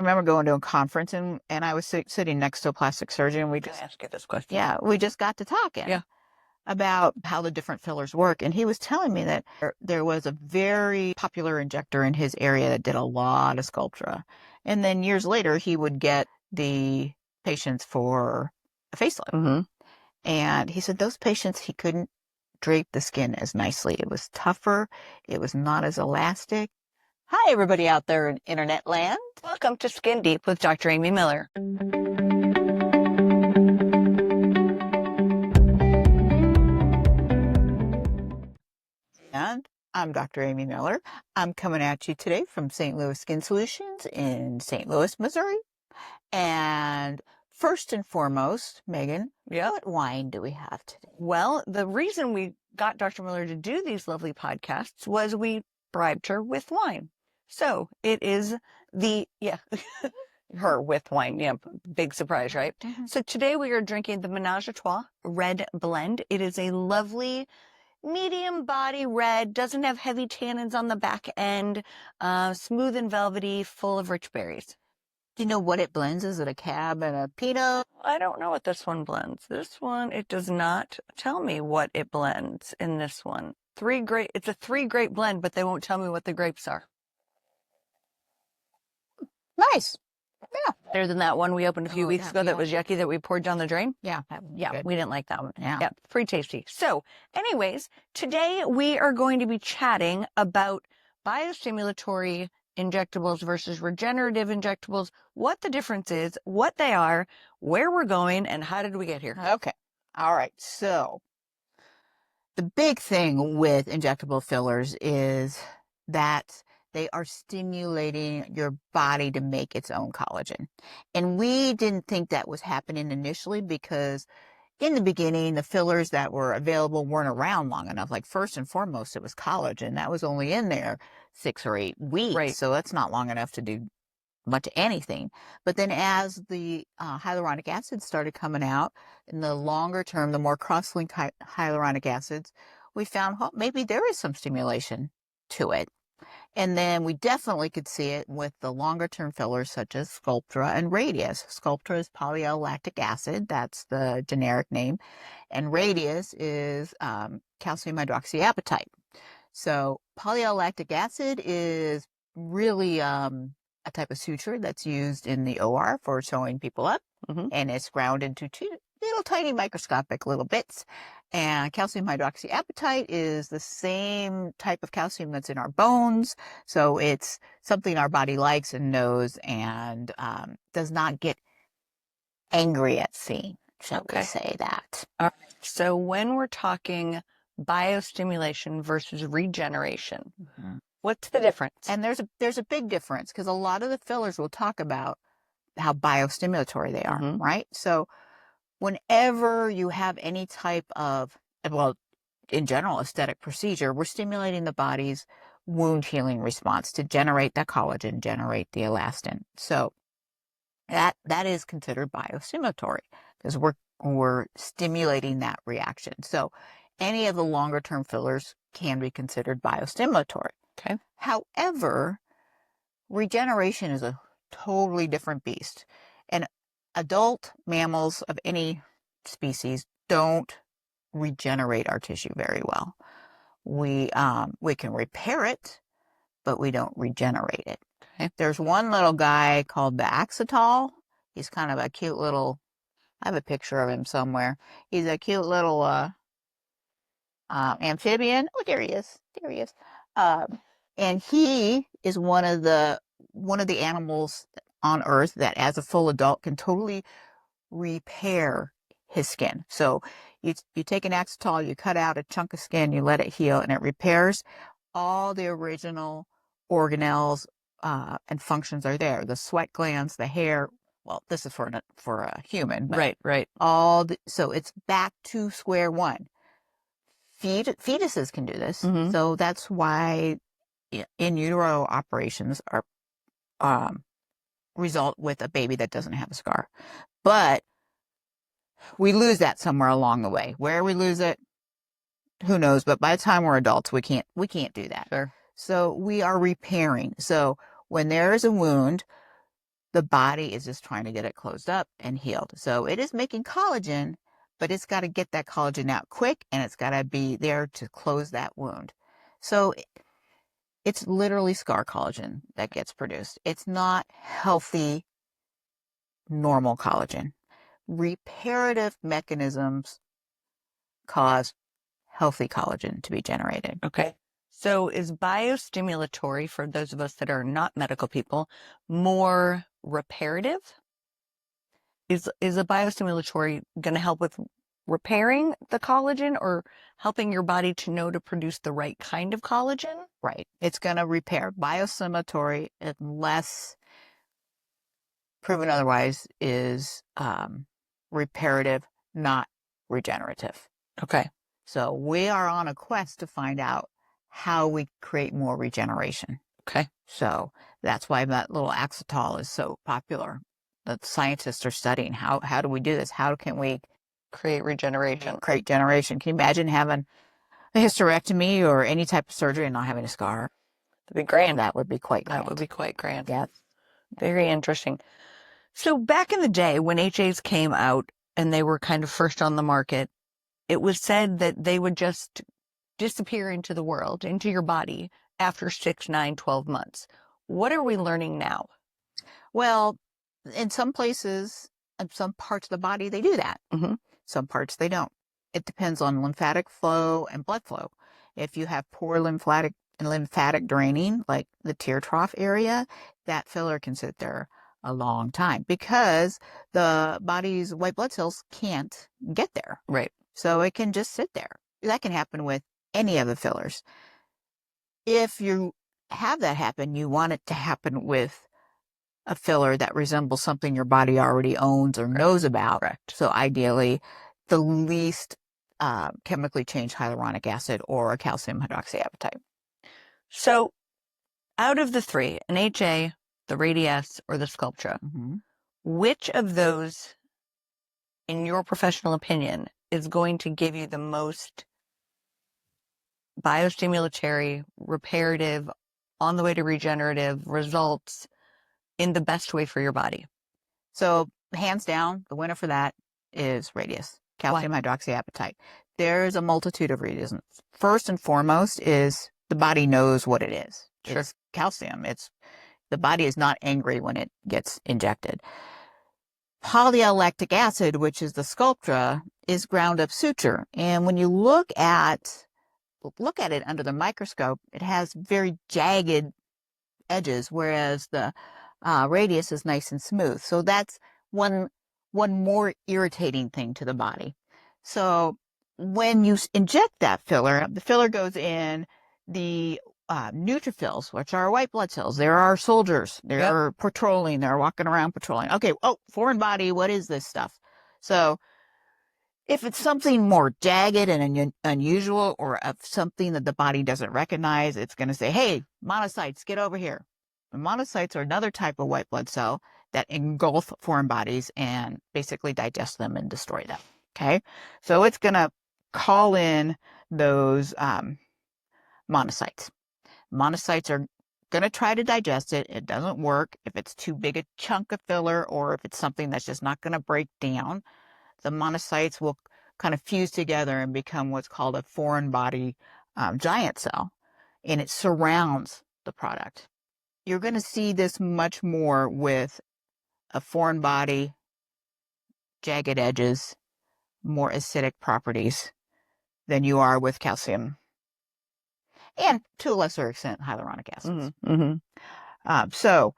remember going to a conference and I was sitting next to a plastic surgeon. Can I ask you this question? Yeah, we just got to talking. Yeah. About how the different fillers work. And he was telling me that there was a very popular injector in his area that did a lot of Sculptra. And then years later, he would get the patients for a facelift. Mm-hmm. And he said those patients, he couldn't drape the skin as nicely. It was tougher. It was not as elastic. Hi, everybody out there in internet land. Welcome to Skin Deep with Dr. Amy Miller. And I'm Dr. Amy Miller. I'm coming at you today from St. Louis Skin Solutions in St. Louis, Missouri. And first and foremost, Megan, what wine do we have today? Well, the reason we got Dr. Miller to do these lovely podcasts was we bribed her with wine. So it is her with wine. Yeah, big surprise, right? Mm-hmm. So today we are drinking the Ménage à Trois Red Blend. It is a lovely medium body red, doesn't have heavy tannins on the back end, smooth and velvety, full of rich berries. Do you know what it blends? Is it a Cab and a Pinot? I don't know what this one blends. This one, it does not tell me what it blends in this one. It's a 3 grape blend, but they won't tell me what the grapes are. Nice. Yeah. Better than that one we opened a few weeks ago that was yucky that we poured down the drain. Yeah. Yeah, we didn't like that one. Yeah. Pretty tasty. So anyways, today we are going to be chatting about biostimulatory injectables versus regenerative injectables, what the difference is, what they are, where we're going, and how did we get here? Okay. All right. So the big thing with injectable fillers is that they are stimulating your body to make its own collagen. And we didn't think that was happening initially because in the beginning, the fillers that were available weren't around long enough. Like first and foremost, it was collagen. That was only in there 6 or 8 weeks. Right. So that's not long enough to do much anything. But then as the hyaluronic acids started coming out in the longer term, the more cross-linked hyaluronic acids, we found maybe there is some stimulation to it. And then we definitely could see it with the longer term fillers such as Sculptra and Radius. Sculptra is polyallactic acid. That's the generic name. And Radius is calcium hydroxyapatite. So polyallactic acid is really a type of suture that's used in the OR for sewing people up. Mm-hmm. And it's ground into 2 little tiny microscopic little bits. And calcium hydroxyapatite is the same type of calcium that's in our bones. So it's something our body likes and knows and does not get angry at seeing, shall we say that. All right. So when we're talking biostimulation versus regeneration, what's the difference? And there's a big difference because a lot of the fillers will talk about how biostimulatory they are, right? So whenever you have any type of, well, in general, aesthetic procedure, we're stimulating the body's wound healing response to generate that collagen, generate the elastin. So that is considered biostimulatory because we're stimulating that reaction. So any of the longer term fillers can be considered biostimulatory. Okay. However, regeneration is a totally different beast. And adult mammals of any species don't regenerate our tissue very well. We can repair it, but we don't regenerate it. Okay. There's one little guy called the axolotl. He's kind of a cute little, I have a picture of him somewhere. He's a cute little amphibian. Oh, there he is. There he is. And he is one of the animals on Earth that as a full adult can totally repair his skin. So you take an axolotl, you cut out a chunk of skin, you let it heal, and it repairs all the original organelles and functions are there. The sweat glands, the hair. Well, this is for a human. Right. So it's back to square one. Fetuses can do this. So that's why in utero operations are result with a baby that doesn't have a scar. But we lose that somewhere along the way. Where we lose it, who knows? But by the time we're adults, we can't do that. Sure. So we are repairing. So when there is a wound, The body is just trying to get it closed up and healed. So it is making collagen, but it's got to get that collagen out quick, and it's got to be there to close that wound. So it's literally scar collagen that gets produced. It's not healthy, normal collagen. Reparative mechanisms cause healthy collagen to be generated. Okay. So is biostimulatory, for those of us that are not medical people, more reparative? Is a biostimulatory going to help with repairing the collagen or helping your body to know to produce the right kind of collagen? Right. It's going to repair. Biostimulatory, unless proven otherwise, is reparative, not regenerative. Okay. So we are on a quest to find out how we create more regeneration. Okay. So that's why that little axetol is so popular. The scientists are studying how do we do this? How can we Create regeneration. create generation? Can you imagine having a hysterectomy or any type of surgery and not having a scar? That'd be grand. That would be quite grand. That would be quite grand. Yes. Very interesting. So back in the day when HAs came out and they were kind of first on the market, it was said that they would just disappear into the world, into your body after 6, 9, 12 months. What are we learning now? Well, in some places, in some parts of the body, they do that. Mm-hmm. Some parts they don't. It depends on lymphatic flow and blood flow. If you have poor lymphatic draining, like the tear trough area, that filler can sit there a long time because the body's white blood cells can't get there. Right. So it can just sit there. That can happen with any of the fillers. If you have that happen, you want it to happen with a filler that resembles something your body already owns or knows about. Correct. So ideally, the least chemically changed hyaluronic acid or a calcium hydroxyapatite. So out of the three, an HA, the Radiesse, or the Sculptra, which of those, in your professional opinion, is going to give you the most biostimulatory, reparative, on the way to regenerative results in the best way for your body? So hands down, the winner for that is Radiesse, calcium hydroxyapatite. There's a multitude of reasons. First and foremost is the body knows what it is. Sure. It's calcium. The body is not angry when it gets injected. Polylactic acid, which is the Sculptra, is ground up suture. And when you look at it under the microscope, it has very jagged edges, whereas the Radiesse is nice and smooth. So that's one more irritating thing to the body. So when you inject that filler, the filler goes in the neutrophils, which are white blood cells. There are soldiers. They're patrolling. They're walking around patrolling. Okay, foreign body, what is this stuff? So if it's something more jagged and unusual, or of something that the body doesn't recognize, it's going to say, hey, monocytes, get over here. And monocytes are another type of white blood cell that engulf foreign bodies and basically digest them and destroy them. Okay, so it's going to call in those monocytes. Monocytes are going to try to digest it. It doesn't work. If it's too big a chunk of filler, or if it's something that's just not going to break down, the monocytes will kind of fuse together and become what's called a foreign body giant cell, and it surrounds the product. You're going to see this much more with a foreign body, jagged edges, more acidic properties than you are with calcium, and to a lesser extent, hyaluronic acids. So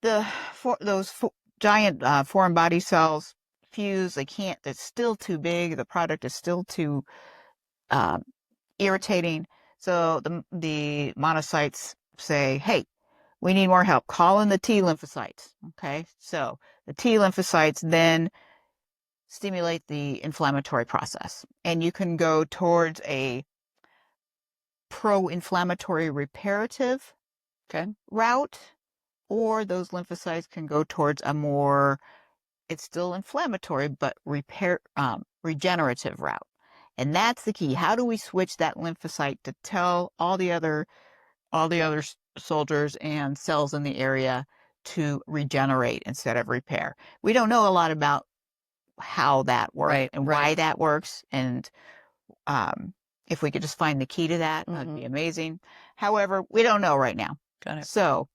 those giant foreign body cells fuse. They can't. It's still too big. The product is still too irritating. So the monocytes say, "Hey, we need more help. Call in the T lymphocytes." Okay, so the T lymphocytes then stimulate the inflammatory process, and you can go towards a pro-inflammatory reparative route, or those lymphocytes can go towards a more, it's still inflammatory, but regenerative route. And that's the key. How do we switch that lymphocyte to tell all the other soldiers and cells in the area to regenerate instead of repair. We don't know a lot about how that works and why that works. And if we could just find the key to that, that'd be amazing. However, we don't know right now. Got it. So,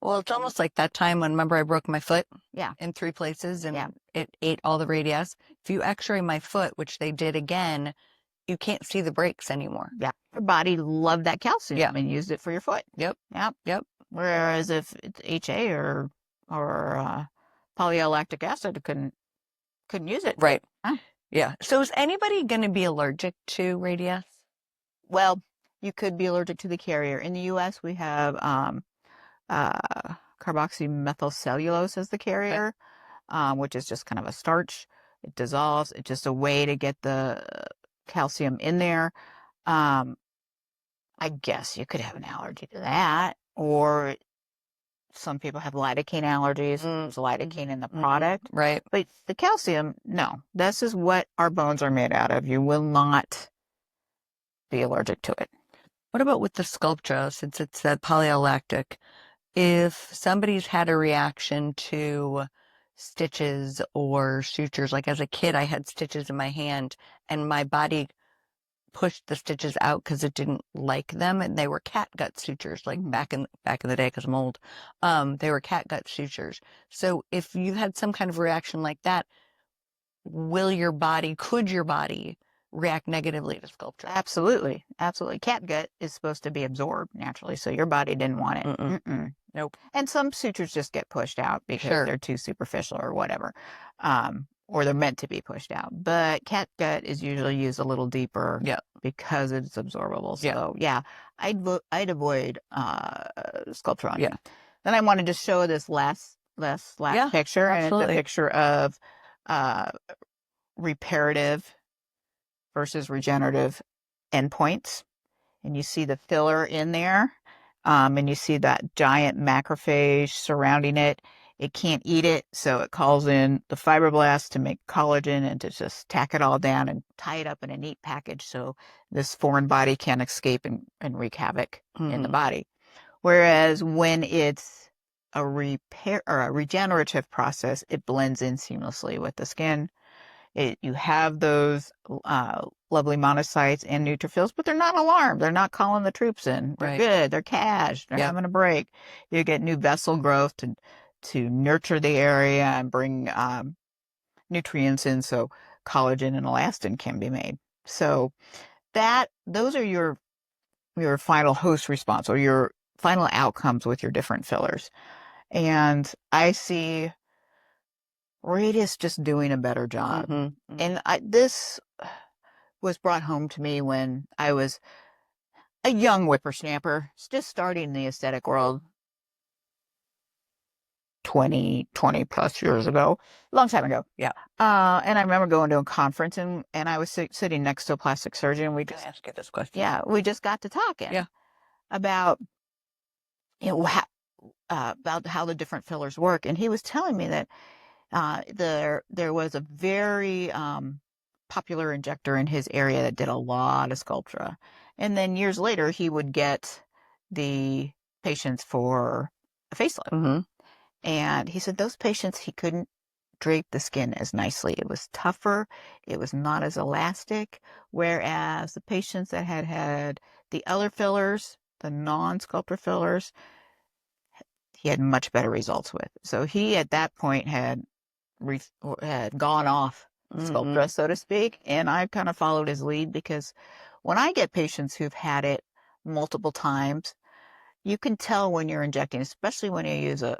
well, it's almost like that time when, remember, I broke my foot in 3 places and it ate all the radius. If you x-ray my foot, which they did again, you can't see the breaks anymore. Yeah. Your body loved that calcium and used it for your foot. Yep. Whereas if it's HA or polylactic acid, couldn't use it. Right. Huh? Yeah. So is anybody going to be allergic to radius? Well, you could be allergic to the carrier. In the U.S., we have carboxymethylcellulose as the carrier, which is just kind of a starch. It dissolves. It's just a way to get the calcium in there. I guess you could have an allergy to that, or some people have lidocaine allergies. There's lidocaine in the product. Right. But the calcium, no. This is what our bones are made out of. You will not be allergic to it. What about with the Sculptra, since it's that polylactic? If somebody's had a reaction to stitches or sutures, like as a kid, I had stitches in my hand and my body pushed the stitches out because it didn't like them, and they were catgut sutures, like back in the day, because I'm old. They were catgut sutures. So if you had some kind of reaction like that, could your body react negatively to Sculptra? Absolutely. Catgut is supposed to be absorbed naturally, so your body didn't want it. Nope. And some sutures just get pushed out because they're too superficial or whatever. Or they're meant to be pushed out. But catgut is usually used a little deeper because it's absorbable. So I'd avoid Sculptra. Yeah. Then I wanted to show this last picture, and it's a picture of reparative versus regenerative endpoints. And you see the filler in there, and you see that giant macrophage surrounding it. It can't eat it, so it calls in the fibroblasts to make collagen and to just tack it all down and tie it up in a neat package so this foreign body can escape and wreak havoc in the body. Whereas when it's a repair or a regenerative process, it blends in seamlessly with the skin. You have those lovely monocytes and neutrophils, but they're not alarmed. They're not calling the troops in. They're good. They're cashed. They're having a break. You get new vessel growth to nurture the area and bring nutrients in so collagen and elastin can be made. So those are your final host response or your final outcomes with your different fillers. And I see Radius just doing a better job. And this was brought home to me when I was a young whippersnapper, just starting in the aesthetic world 20 plus years ago, a long time ago. Yeah. And I remember going to a conference and I was sitting next to a plastic surgeon. We just ask you this question. Yeah, we just got to talking about about how the different fillers work, and he was telling me that there was a very popular injector in his area that did a lot of Sculptra, and then years later he would get the patients for a facelift. And he said those patients, he couldn't drape the skin as nicely. It was tougher. It was not as elastic. Whereas the patients that had the other fillers, the non-Sculptra fillers, he had much better results with. So he, at that point, had gone off Sculptra, so to speak. And I kind of followed his lead because when I get patients who've had it multiple times, you can tell when you're injecting, especially when you use a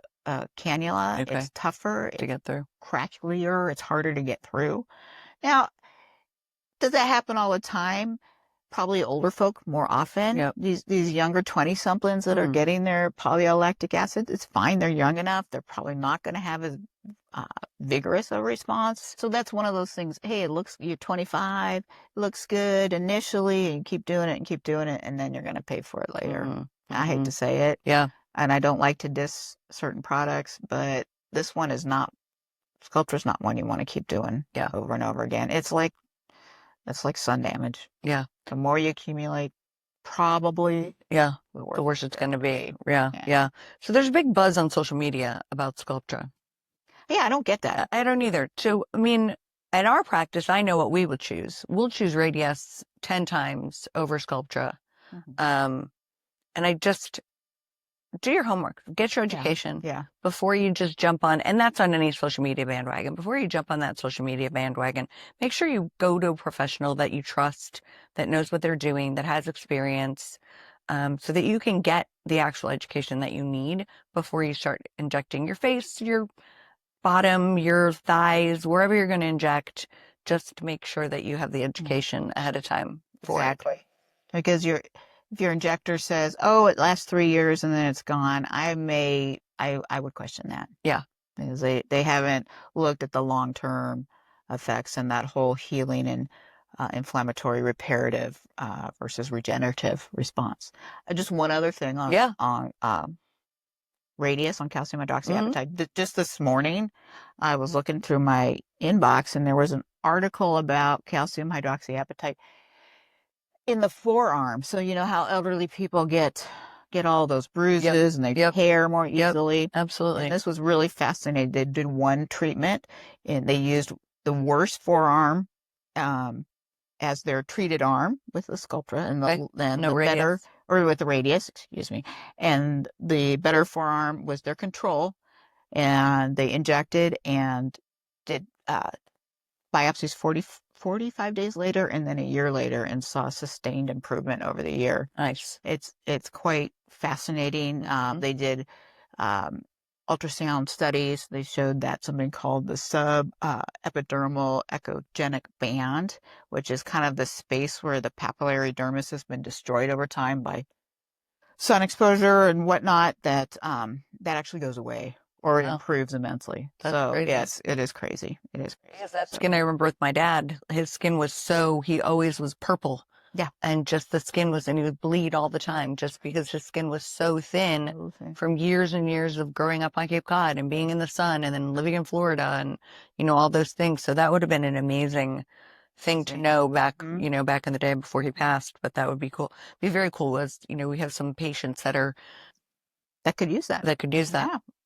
cannula. It's tougher to get through, cracklier. It's harder to get through. Now, does that happen all the time? Probably older folk more often. These younger 20-somethings that are getting their polylactic acid, it's fine. They're young enough. They're probably not going to have as vigorous a response. So that's one of those things. Hey, you're 25, it looks good initially, and you keep doing it, and then you're going to pay for it later. I hate to say it. Yeah. And I don't like to diss certain products, but this one is not, Sculptra's not one you want to keep doing over and over again. It's like sun damage. Yeah. The more you accumulate, probably Yeah. the The worse it's going to be. Yeah. Yeah. Yeah. So there's a big buzz on social media about Sculptra. Yeah, I don't get that. I don't either. So, I mean, in our practice, I know what we would choose. We'll choose Radius 10 times over Sculptra. Mhm. And I just do your homework, get your education Yeah. before you just jump on, and that's on any social media bandwagon. Before you jump on that social media bandwagon, make sure you go to a professional that you trust, that knows what they're doing, that has experience, so that you can get the actual education that you need before you start injecting your face, your bottom, your thighs, wherever you're going to inject. Just make sure that you have the education ahead of time for it. Exactly. Because if your injector says, "Oh, it lasts 3 years and then it's gone," I would question that. Yeah. Because they haven't looked at the long-term effects and that whole healing and inflammatory reparative versus regenerative response. Just one other thing on Yeah. Radius on calcium Mhm. hydroxyapatite. Just this morning, I was looking through my inbox and there was an article about calcium hydroxyapatite in the forearm. So you know how elderly people get all those bruises and they tear more easily. Absolutely. And this was really fascinating. They did one treatment and they used the worst forearm as their treated arm with the Sculptra and the better, or with the Radius, excuse me. And the better forearm was their control. And they injected and did biopsies 45 days later and then a year later and saw sustained improvement over the year. Nice. It's quite fascinating. They did ultrasound studies. They showed that something called the subepidermal echogenic band, which is kind of the space where the papillary dermis has been destroyed over time by sun exposure and whatnot, that actually goes away. Or it improves immensely. That's crazy. Yes, it is crazy. It is crazy. Because that skin, I remember with my dad, his skin was he always was purple. Yeah. And just the skin and he would bleed all the time just because his skin was so thin from years and years of growing up on Cape Cod and being in the sun and then living in Florida and, all those things. So that would have been an amazing thing to know back, back in the day before he passed. But that would be cool. Be very cool was, we have some patients that could use that.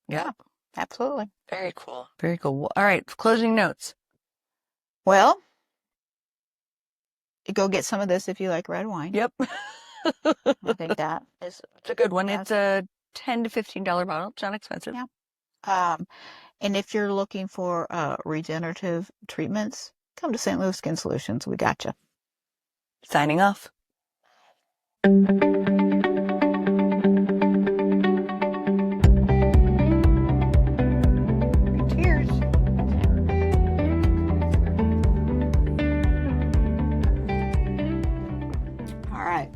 Yeah. Absolutely. Very cool. Very cool. All right. Closing notes. Well, go get some of this if you like red wine. Yep. I think that is a good one. It's a $10 to $15 bottle. It's not expensive. Yeah. And if you're looking for regenerative treatments, come to St. Louis Skin Solutions. We got you. Signing off. Cheers. All right.